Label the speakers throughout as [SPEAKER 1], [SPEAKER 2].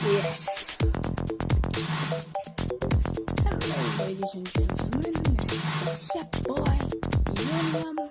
[SPEAKER 1] Yes. Hello, ladies and gentlemen. It's your boy, Yum.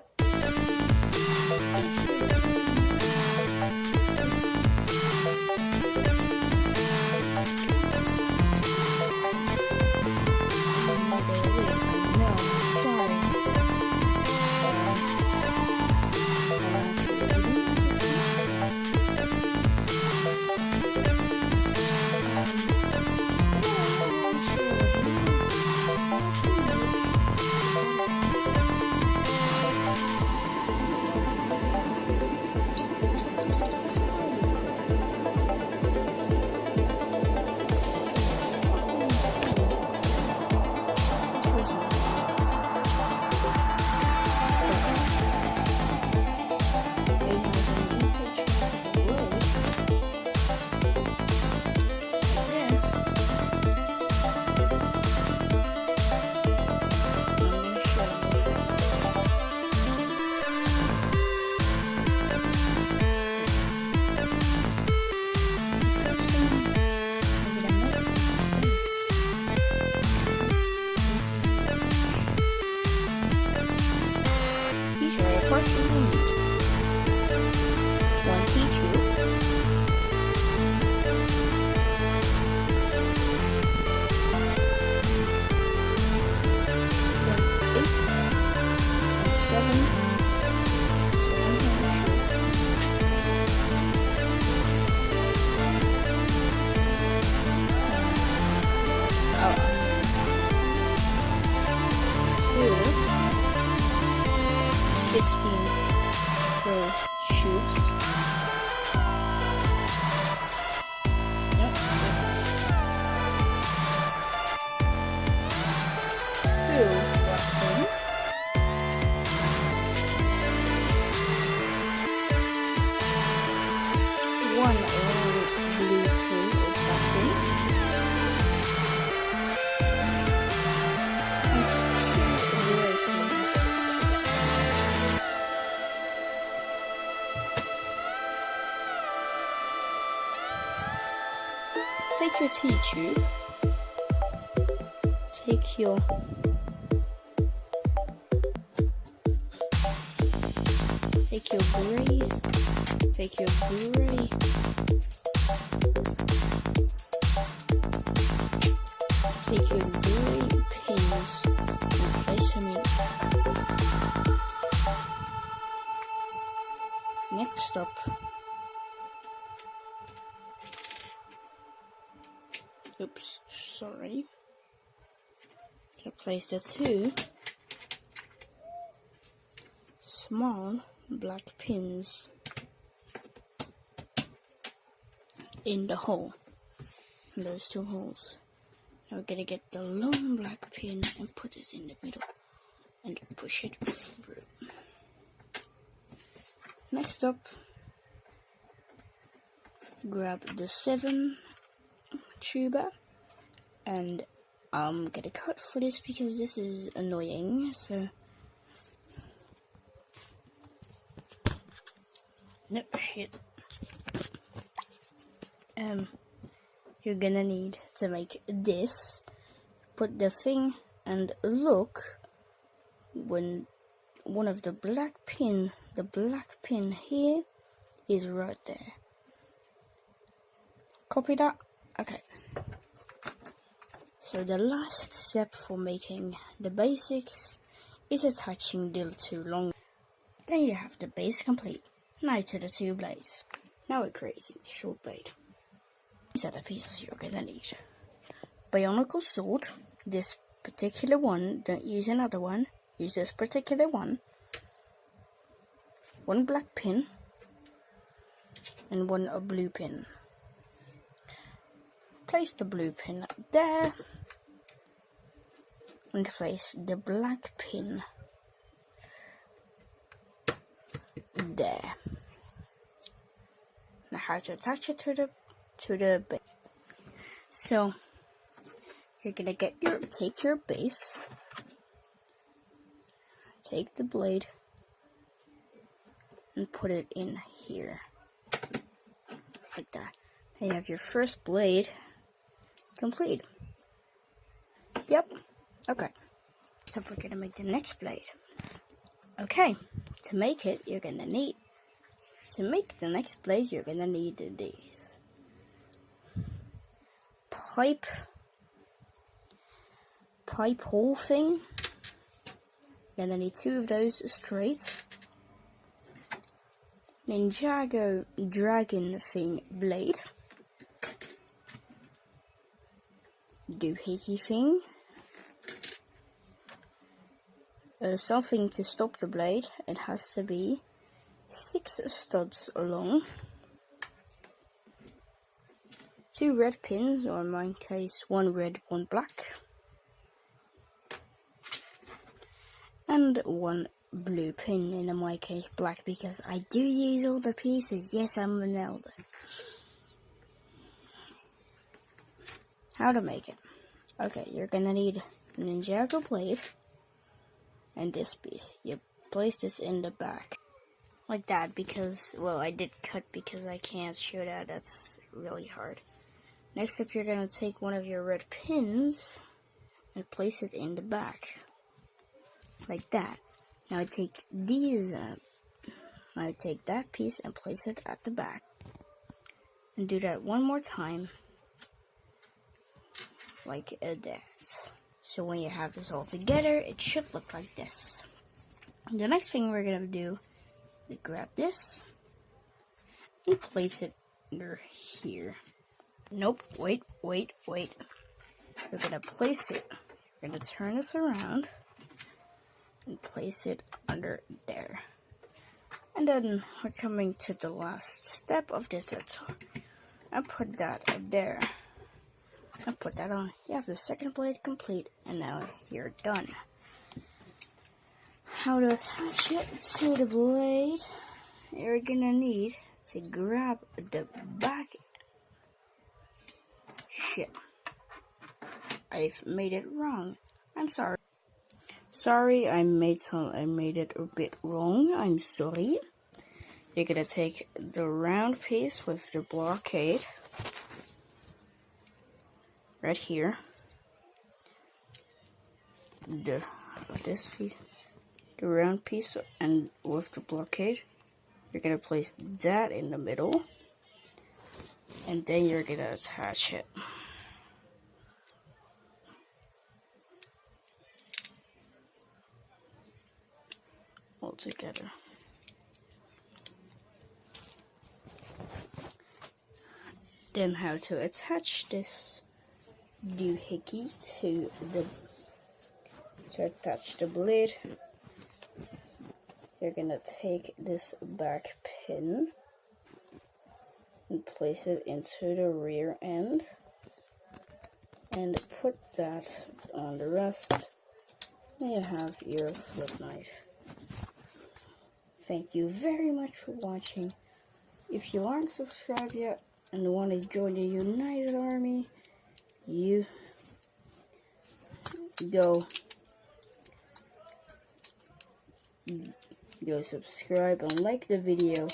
[SPEAKER 1] Take your tea tube, take your grey, take your grey, pins and place them in. Next up, oops, sorry. I'll place the two small black pins in the hole, in those two holes. Now we're gonna get the long black pin and put it in the middle and push it through. Next up, grab the 7 tuber, and I'm gonna cut for this because this is annoying, so no shit. You're gonna need to make this, put the thing, and look when one of the black pin here is right there. Copy that? Okay. So the last step for making the basics is attaching the 2 long. Then you have the base complete. Now to the 2 blades. Now we're creating the short blade. These are the pieces you're gonna need. Bionicle sword. This particular one, don't use another one. Use this particular one. one black pin and one blue pin. Place the blue pin there and place the black pin there. Now how to attach it to the base. So you're gonna take your base, take the blade and put it in here like that. And you have your first blade complete. Yep. Okay. So we're gonna make the next blade. Okay. To make it, you're gonna need the next blade. You're gonna need these pipe hole thing. You're gonna need 2 of those straight. Ninjago dragon thing blade. Doohickey thing. Something to stop the blade. It has to be 6 studs long. 2 red pins, or in my case 1 red, 1 black. And 1 blue pin, in my case black, because I do use all the pieces. Yes, I'm an elder. How to make it. Okay, you're gonna need a Ninjago blade and this piece. You place this in the back like that, because, well, I did cut because I can't show that. That's really hard. Next up, you're gonna take one of your red pins and place it in the back like that. Now I take these I take that piece and place it at the back, and do that one more time like that. So when you have this all together, it should look like this. The next thing we're gonna do is grab this and place it under here. Nope, wait. We're gonna place it, we're gonna turn this around and place it under there. And then we're coming to the last step of this tutorial. I put that there. I put that on. You have the second blade complete, and now you're done. How to attach it to the blade? You're gonna need to grab the back. Shit. I've made it wrong. I'm sorry. Sorry, I made it a bit wrong. I'm sorry. You're gonna take the round piece with the blockade right here. This piece, the round piece, and with the blockade, you're gonna place that in the middle, and then you're gonna attach it. All together. Then how to attach this doohickey to attach the blade. You're gonna take this back pin and place it into the rear end and put that on the rest, and you have your flip knife. Thank you very much for watching. If you aren't subscribed yet and want to join the United Army, you go subscribe and like the video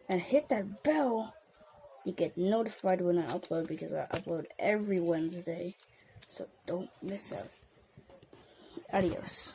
[SPEAKER 1] and hit that bell to get notified when I upload, because I upload every Wednesday, so don't miss out. Adios.